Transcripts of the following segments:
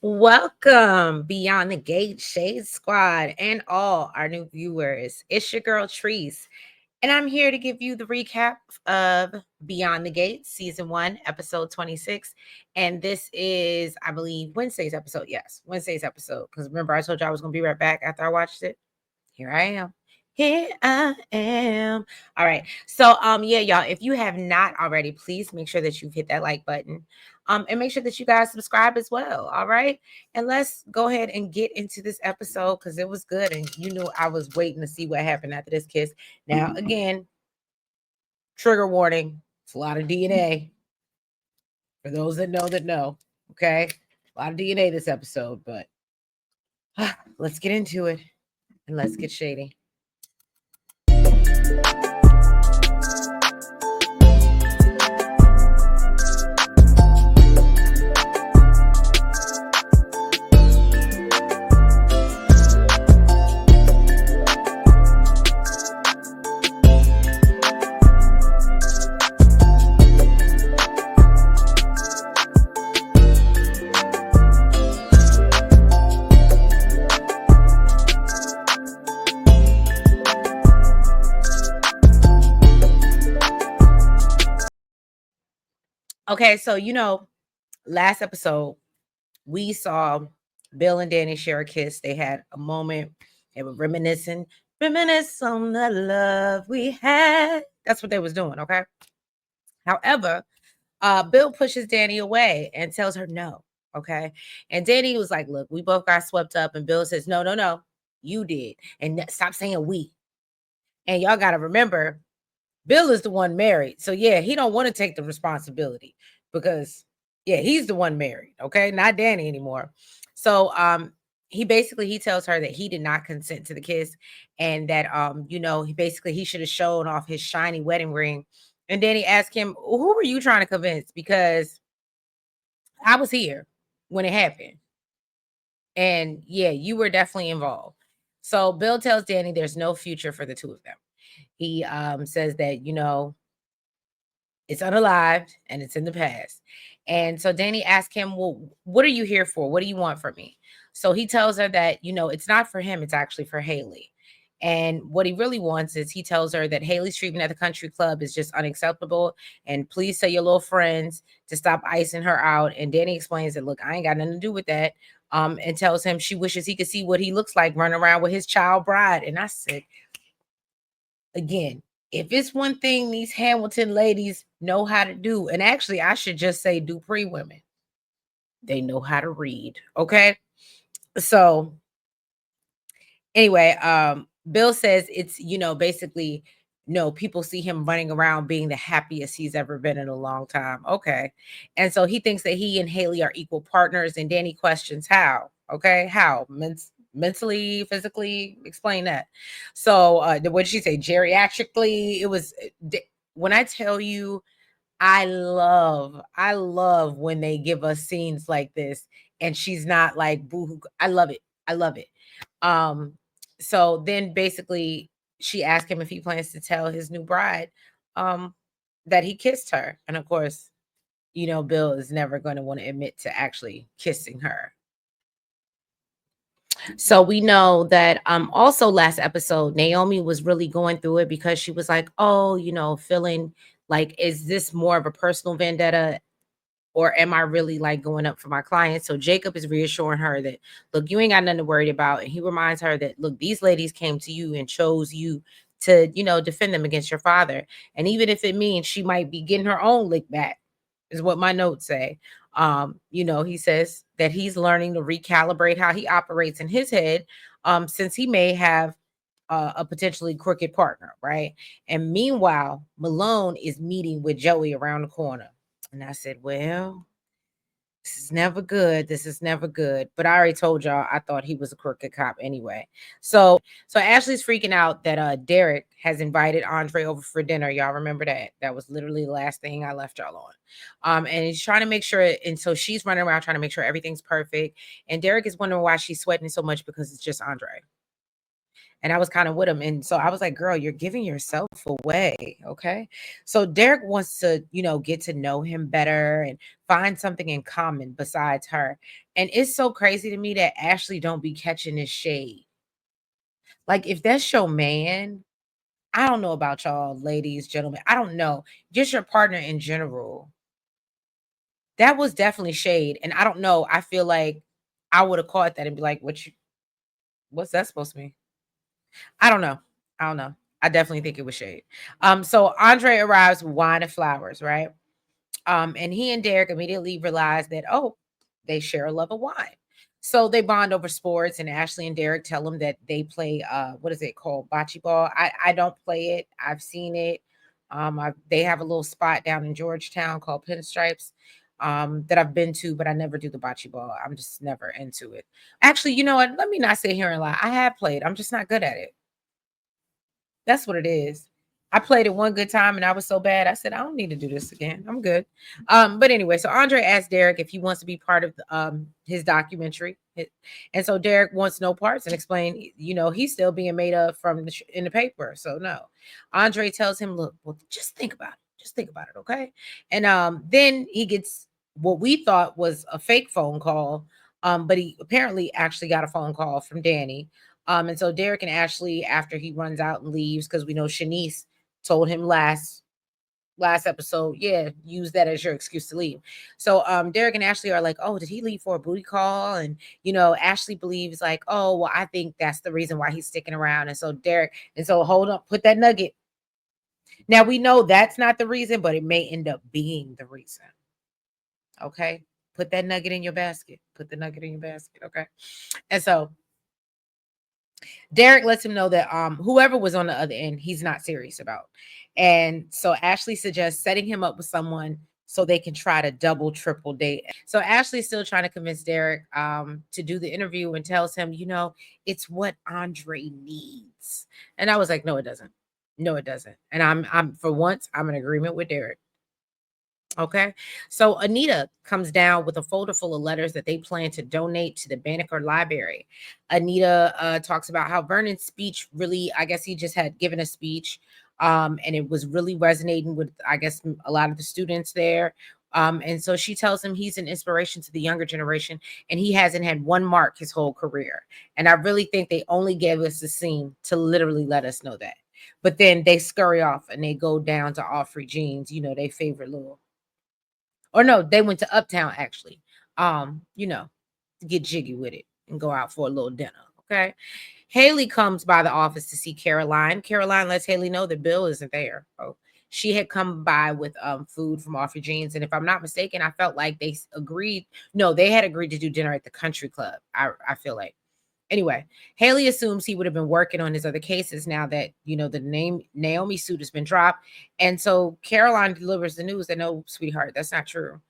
Welcome Beyond the Gate Shade Squad and all our new viewers. It's your girl Treese, and I'm here to give you the recap of Beyond the Gate Season 1, Episode 26. And this is, I believe, Wednesday's episode. Yes, Wednesday's episode. Because remember, I told you I was going to be right back after I watched it. Here I am. Here I am. All right. So yeah, y'all, if you have not already, please make sure that you've hit that like button. And make sure that you guys subscribe as well. All right. And let's go ahead and get into this episode because it was good. And you knew I was waiting to see what happened after this kiss. Now, again, trigger warning. It's a lot of DNA. For those that know. Okay. A lot of DNA this episode, but let's get into it and let's get shady. Okay, so last episode we saw Bill and Danny share a kiss. They had a moment. They were reminisce on the love we had. That's what they was doing. Okay. However, Bill pushes Danny away and tells her no. Okay. And Danny was like, "Look, we both got swept up." And Bill says, "No, no, no, you did. And stop saying we." And y'all got to remember, Bill is the one married. So yeah, he don't want to take the responsibility because yeah, he's the one married, okay? Not Danny anymore. So he tells her that he did not consent to the kiss and that he should have shown off his shiny wedding ring. And then he asked him, "Who were you trying to convince? Because I was here when it happened. And yeah, you were definitely involved." So Bill tells Danny there's no future for the two of them. He says that, it's unalived and it's in the past. And so Danny asked him, "Well, what are you here for? What do you want from me?" So he tells her that, it's not for him, it's actually for Haley. And what he really wants is he tells her that Haley's treatment at the country club is just unacceptable. And please tell your little friends to stop icing her out. And Danny explains that, "Look, I ain't got nothing to do with that." And tells him she wishes he could see what he looks like running around with his child bride. And I said, again, if it's one thing these Hamilton ladies know how to do, and actually I should just say Dupree women, they know how to read. Okay. So anyway, Bill says it's, basically, no, people see him running around being the happiest he's ever been in a long time. Okay. And so he thinks that he and Haley are equal partners, and Danny questions how. Okay. How? Mentally, physically, explain that. So what did she say? Geriatrically, it was when I tell you, I love when they give us scenes like this and she's not like boo. I love it. I love it. Um, so then basically she asked him if he plans to tell his new bride um that he kissed her. And of course, Bill is never going to want to admit to actually kissing her. So we know that also last episode, Naomi was really going through it because she was like, "Oh, feeling like, is this more of a personal vendetta, or am I really like going up for my clients?" So Jacob is reassuring her that, "Look, you ain't got nothing to worry about." And he reminds her that, "Look, these ladies came to you and chose you to, defend them against your father. And even if it means she might be getting her own lick back," is what my notes say. He says that he's learning to recalibrate how he operates in his head, since he may have a potentially crooked partner, right? And meanwhile, Malone is meeting with Joey around the corner. And I said, "Well, this is never good. This is never good." But I already told y'all I thought he was a crooked cop anyway. So Ashley's freaking out that Derek has invited Andre over for dinner. Y'all remember that? That was literally the last thing I left y'all on. And he's trying to make sure, and so she's running around trying to make sure everything's perfect. And Derek is wondering why she's sweating so much because it's just Andre. And I was kind of with him. And so I was like, girl, you're giving yourself away. Okay. So Derek wants to, get to know him better and find something in common besides her. And it's so crazy to me that Ashley don't be catching this shade. Like, if that's your man, I don't know about y'all, ladies, gentlemen. I don't know. Just your partner in general. That was definitely shade. And I don't know. I feel like I would have caught that and be like, what's that supposed to mean? I don't know. I don't know. I definitely think it was shade. So Andre arrives with wine and flowers, right? And he and Derek immediately realize that, oh, they share a love of wine. So they bond over sports, and Ashley and Derek tell them that they play what is it called? Bocce ball. I don't play it. I've seen it. They have a little spot down in Georgetown called Pinstripes that I've been to, but I never do the bocce ball. I'm just never into it. Actually, you know what? Let me not sit here and lie. I have played. I'm just not good at it. That's what it is. I played it one good time and I was so bad. I said, I don't need to do this again. I'm good. But anyway, so Andre asked Derek if he wants to be part of his documentary. And so Derek wants no parts and explain, he's still being made up from in the paper. So no. Andre tells him, look, well, just think about it. Just think about it, okay? And then he gets what we thought was a fake phone call. But he apparently actually got a phone call from Danny. And so Derek and Ashley, after he runs out and leaves, because we know Shanice told him last episode, yeah, use that as your excuse to leave. So Derek and Ashley are like, oh, did he leave for a booty call? And Ashley believes like, oh, well, I think that's the reason why he's sticking around. And so hold on, put that nugget. Now we know that's not the reason, but it may end up being the reason. Okay. Put that nugget in your basket. Put the nugget in your basket. Okay. And so Derek lets him know that whoever was on the other end, he's not serious about. And so Ashley suggests setting him up with someone so they can try to double, triple date. So Ashley's still trying to convince Derek to do the interview and tells him, it's what Andre needs. And I was like, no, it doesn't. No, it doesn't. And I'm for once, I'm in agreement with Derek. Okay. So Anita comes down with a folder full of letters that they plan to donate to the Banneker Library. Anita talks about how Vernon's speech really, I guess he just had given a speech, and it was really resonating with, I guess, a lot of the students there. And so she tells him he's an inspiration to the younger generation, and he hasn't had one mark his whole career. And I really think they only gave us the scene to literally let us know that. But then they scurry off and they go down to Offrey Jeans, their favorite little, or no, they went to Uptown actually. To get jiggy with it and go out for a little dinner. Okay. Haley comes by the office to see Caroline. Caroline lets Haley know that Bill isn't there. Oh, she had come by with food from Offrey Jeans. And if I'm not mistaken, I felt like they agreed. No, they had agreed to do dinner at the country club. I feel like. Anyway, Haley assumes he would have been working on his other cases now that, the name Naomi suit has been dropped. And so Caroline delivers the news that no, sweetheart, that's not true.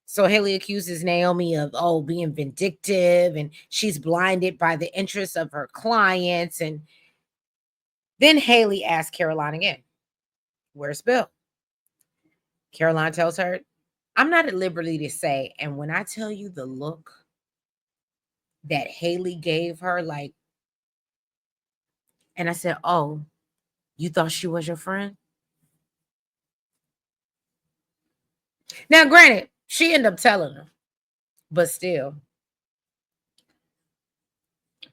So Haley accuses Naomi of, being vindictive, and she's blinded by the interests of her clients. And then Haley asks Caroline again, where's Bill? Caroline tells her, I'm not at liberty to say. And when I tell you the look that Haley gave her, like, and I said, oh, you thought she was your friend? Now, granted, she ended up telling her, but still.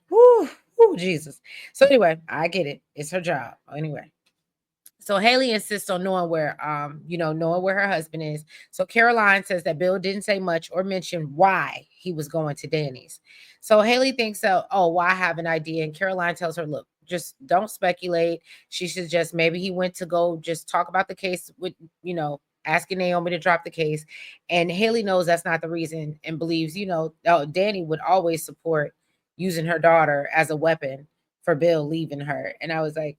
Whoo, Jesus. So anyway, I get it. It's her job. Anyway. So Haley insists on knowing where her husband is. So Caroline says that Bill didn't say much or mention why he was going to Danny's. So Haley thinks, well, I have an idea. And Caroline tells her, look, just don't speculate. She suggests maybe he went to go just talk about the case with, asking Naomi to drop the case. And Haley knows that's not the reason and believes, Danny would always support using her daughter as a weapon for Bill leaving her. And I was like,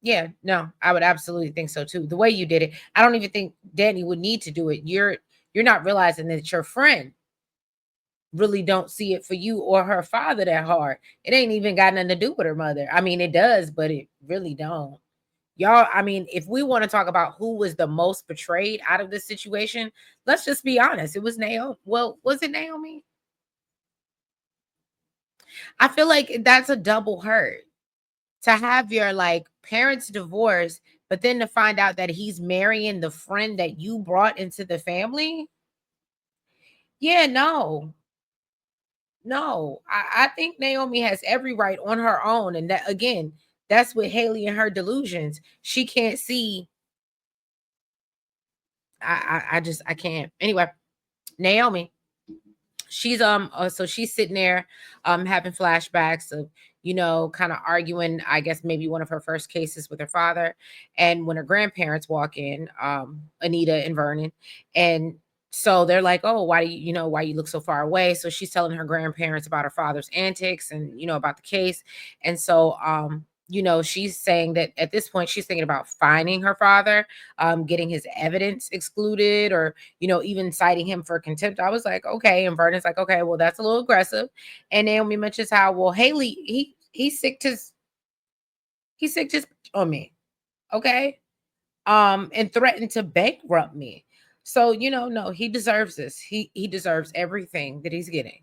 yeah, no, I would absolutely think so too. The way you did it, I don't even think Danny would need to do it. You're not realizing that your friend really don't see it for you or her father that hard. It ain't even got nothing to do with her mother. I mean, it does, but it really don't. Y'all, I mean, if we want to talk about who was the most betrayed out of this situation, let's just be honest. It was Naomi. Well, was it Naomi? I feel like that's a double hurt to have your like parents divorce, but then to find out that he's marrying the friend that you brought into the family. Yeah, no, no. I think Naomi has every right on her own. And that again, that's with Haley and her delusions. She can't see. I just I can't. Anyway, Naomi, she's so she's sitting there having flashbacks of, you know, kind of arguing, I guess maybe one of her first cases with her father. And when her grandparents walk in, Anita and Vernon, and so they're like, oh, why do you, you know, why you look so far away? So she's telling her grandparents about her father's antics and, you know, about the case. And so you know, she's saying that at this point she's thinking about finding her father, getting his evidence excluded, or, you know, even citing him for contempt. I was like, okay. And Vernon's like, okay, well, that's a little aggressive. And Naomi mentions how, well, Haley, he sicked his on me. Okay. And threatened to bankrupt me. So, you know, no, he deserves this. He deserves everything that he's getting.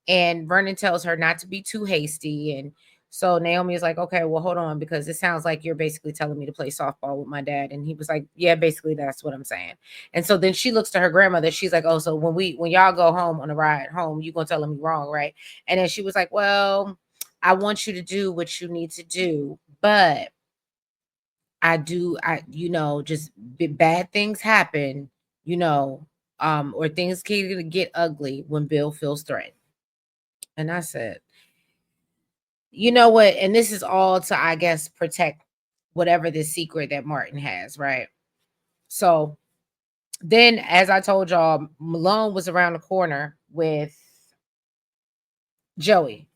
And Vernon tells her not to be too hasty. And so Naomi is like, okay, well, hold on, because it sounds like you're basically telling me to play softball with my dad. And he was like, yeah, basically that's what I'm saying. And so then she looks to her grandmother. She's like, oh, so when y'all go home on the ride home, you gonna tell me wrong, right? And then she was like, well, I want you to do what you need to do, but you know, just bad things happen, you know, or things can get ugly when Bill feels threatened. And I said, you know what? And this is all to, I guess, protect whatever the secret that Martin has, right? So then, as I told y'all, Malone was around the corner with Joey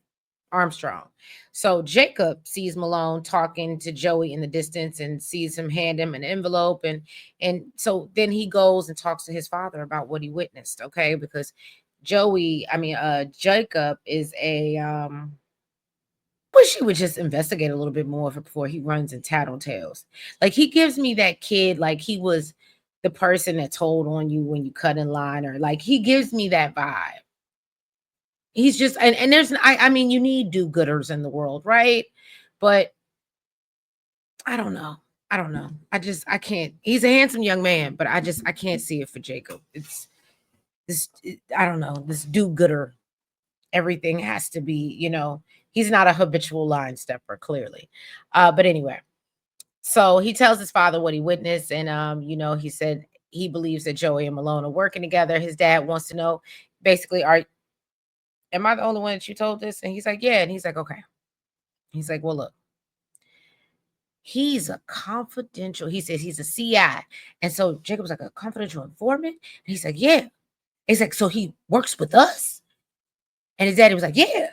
Armstrong. So Jacob sees Malone talking to Joey in the distance and sees him hand him an envelope, and so then he goes and talks to his father about what he witnessed, okay? Because Jacob is a wish he would just investigate a little bit more before he runs and tattletales. Like, he gives me that kid, like he was the person that told on you when you cut in line, or like he gives me that vibe. He's just, and there's I mean, you need do-gooders in the world, right? But I don't know. I don't know. I can't. He's a handsome young man, but I can't see it for Jacob. It's I don't know. This do-gooder, everything has to be, you know, he's not a habitual line stepper, clearly. But anyway, so he tells his father what he witnessed, and you know, he said he believes that Joey and Malone are working together. His dad wants to know, basically, are am I the only one that you told this? And he's like, yeah. And he's like, okay. He's like, well, look, he's a confidential. He says he's a CI. And so Jacob's like, a confidential informant. And he's like, yeah. He's like, so he works with us. And his daddy was like, yeah.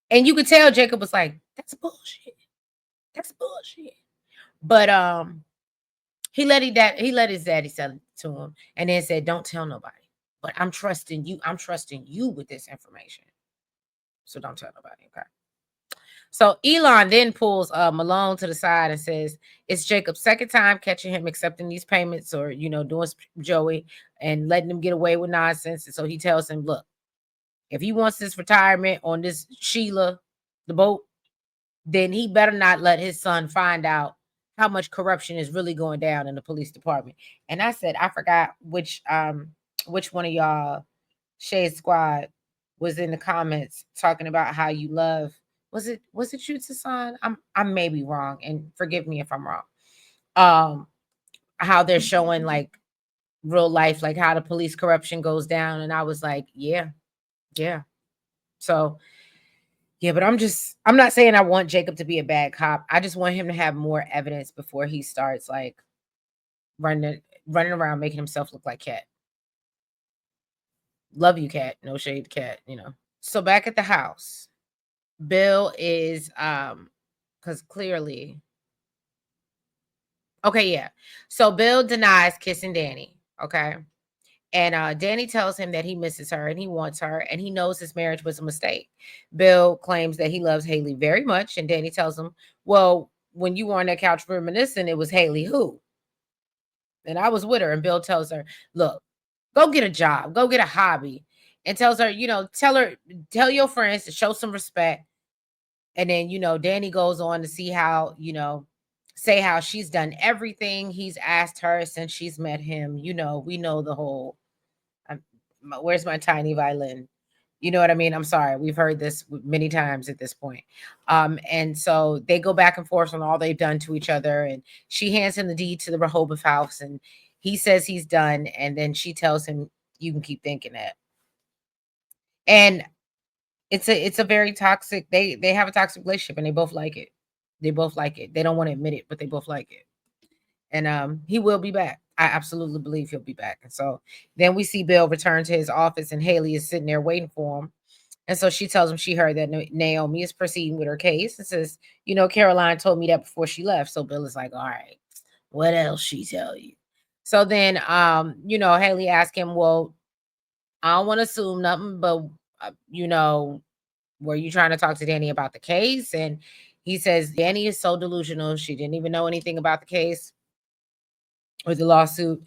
And you could tell Jacob was like, that's bullshit. That's bullshit. But he let his daddy sell it to him, and then said, don't tell nobody. But I'm trusting you. I'm trusting you with this information. So don't tell nobody. Okay. So Elon then pulls Malone to the side and says, it's Jacob's second time catching him accepting these payments, or, you know, doing Joey and letting him get away with nonsense. And so he tells him, look, if he wants this retirement on this Sheila, the boat, then he better not let his son find out how much corruption is really going down in the police department. And I said, I forgot which one of y'all Shade Squad was in the comments talking about how you love, was it you, Tasan? I may be wrong, and forgive me if I'm wrong. Um how they're showing like real life, like how the police corruption goes down. And I was like, yeah, yeah. So yeah, but I'm not saying I want Jacob to be a bad cop. I just want him to have more evidence before he starts like running around making himself look like Cat. Love you, Cat. No shade, Cat, you know. So back at the house, Bill is because clearly, okay, yeah. So Bill denies kissing Danny. Okay. And Danny tells him that he misses her and he wants her, and he knows his marriage was a mistake. Bill claims that he loves Haley very much, and Danny tells him, well, when you were on that couch reminiscing, it was Haley who? And I was with her. And Bill tells her, look, go get a job, go get a hobby. and tells her, tell your friends to show some respect. And then, Danny goes on to see how, say how she's done everything he's asked her since she's met him. We know the whole, um, where's my tiny violin? You know what I mean? I'm sorry. We've heard this many times at this point. And so they go back and forth on all they've done to each other. And she hands him the deed to the Rehoboth house, and he says he's done. And then she tells him, you can keep thinking that. And it's a very toxic, they have a toxic relationship, and they both like it. They both like it. They don't want to admit it, but they both like it. And he will be back. I absolutely believe he'll be back. And so then we see Bill return to his office, and Haley is sitting there waiting for him. And so she tells him she heard that Naomi is proceeding with her case, and says, Caroline told me that before she left. So Bill is like, all right, what else she tell you? So then Haley asked him, well, I don't want to assume nothing, but were you trying to talk to Danny about the case? And he says Danny is so delusional. She didn't even know anything about the case or the lawsuit.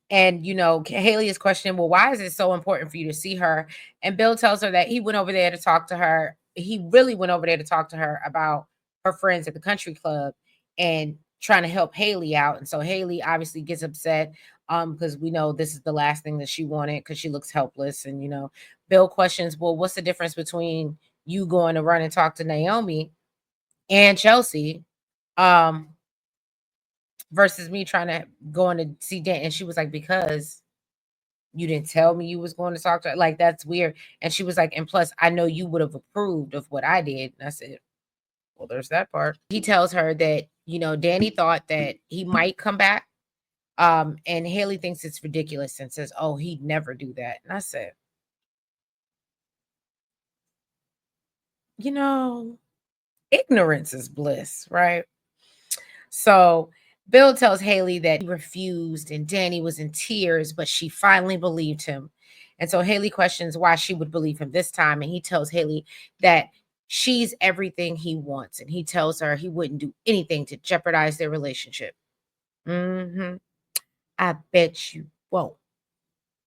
And, Haley is questioning, well, why is it so important for you to see her? And Bill tells her that he went over there to talk to her. He really went over there to talk to her about her friends at the country club and trying to help Haley out. And so Haley obviously gets upset because we know this is the last thing that she wanted, because she looks helpless. And, Bill questions, well, what's the difference between you going to run and talk to Naomi and Chelsea versus me trying to going to see Dan? And she was like, because you didn't tell me you was going to talk to her. Like, that's weird. And she was like, and plus, I know you would have approved of what I did. And I said, well, there's that part. He tells her that, Danny thought that he might come back. And Haley thinks it's ridiculous and says, oh, he'd never do that. And I said, ignorance is bliss, right? So Bill tells Haley that he refused and Danny was in tears, but she finally believed him. And so Haley questions why she would believe him this time. And he tells Haley that she's everything he wants. And he tells her he wouldn't do anything to jeopardize their relationship. I bet you won't.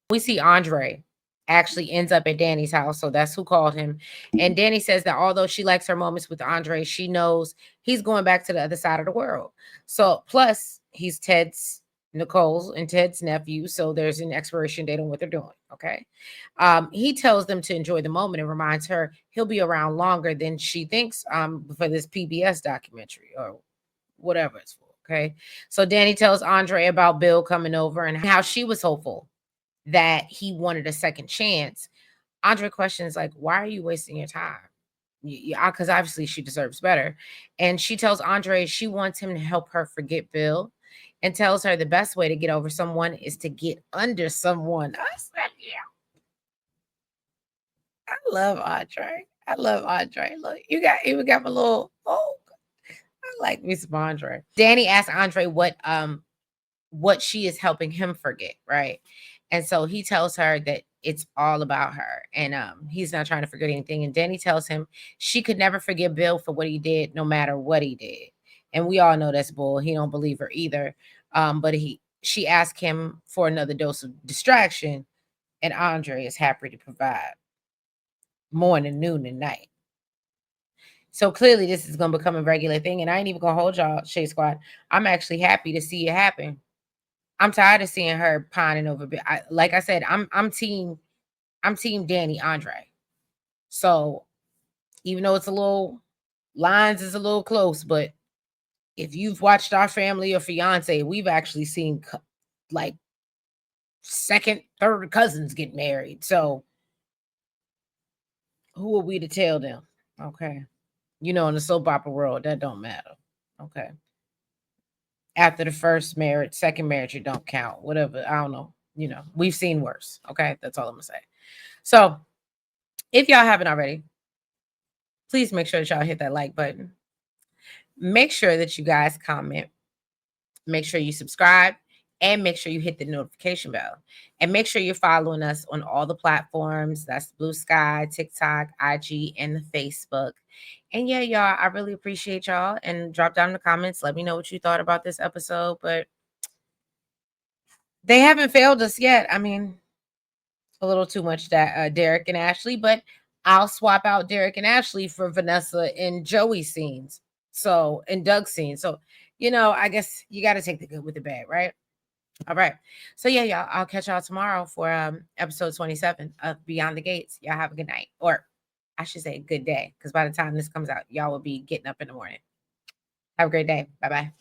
We see Andre actually ends up at Danny's house. So that's who called him. And Danny says that although she likes her moments with Andre, she knows he's going back to the other side of the world. So plus he's Nicole's and Ted's nephew. So there's an expiration date on what they're doing. Okay. He tells them to enjoy the moment and reminds her he'll be around longer than she thinks for this PBS documentary or whatever it's for. Okay. So Danny tells Andre about Bill coming over and how she was hopeful that he wanted a second chance. Andre questions, like, why are you wasting your time? Because obviously she deserves better. And she tells Andre she wants him to help her forget Bill, and tells her the best way to get over someone is to get under someone. I said, yeah. I love Andre. I love Andre. Look, you even got my little, I like me some Andre. Danny asked Andre what she is helping him forget, right? And so he tells her that it's all about her, and he's not trying to forget anything. And Danny tells him she could never forgive Bill for what he did, no matter what he did. And we all know that's bull. He don't believe her either. But she asked him for another dose of distraction, and Andre is happy to provide morning, noon, and night. So clearly this is going to become a regular thing. And I ain't even going to hold y'all, Shade Squad. I'm actually happy to see it happen. I'm tired of seeing her pining over. Like I said, I'm team Danny Andre. So even though it's a little lines is a little close, but if you've watched Our Family or Fiance, we've actually seen like second, third cousins get married. So who are we to tell them? Okay. In the soap opera world, that don't matter. Okay. After the first marriage, second marriage, it don't count. Whatever. I don't know. We've seen worse. Okay. That's all I'm gonna say. So if y'all haven't already, please make sure that y'all hit that like button. Make sure that you guys comment. Make sure you subscribe. And make sure you hit the notification bell. And make sure you're following us on all the platforms. That's Blue Sky, TikTok, IG, and the Facebook. And yeah, y'all, I really appreciate y'all. And drop down in the comments. Let me know what you thought about this episode. But they haven't failed us yet. I mean, a little too much that Derek and Ashley, but I'll swap out Derek and Ashley for Vanessa and Joey scenes. So, and Doug's scenes. So, I guess you got to take the good with the bad, right? All right. So yeah, y'all, I'll catch y'all tomorrow for episode 27 of Beyond the Gates. Y'all have a good night. Or I should say good day, because by the time this comes out, y'all will be getting up in the morning. Have a great day. Bye-bye.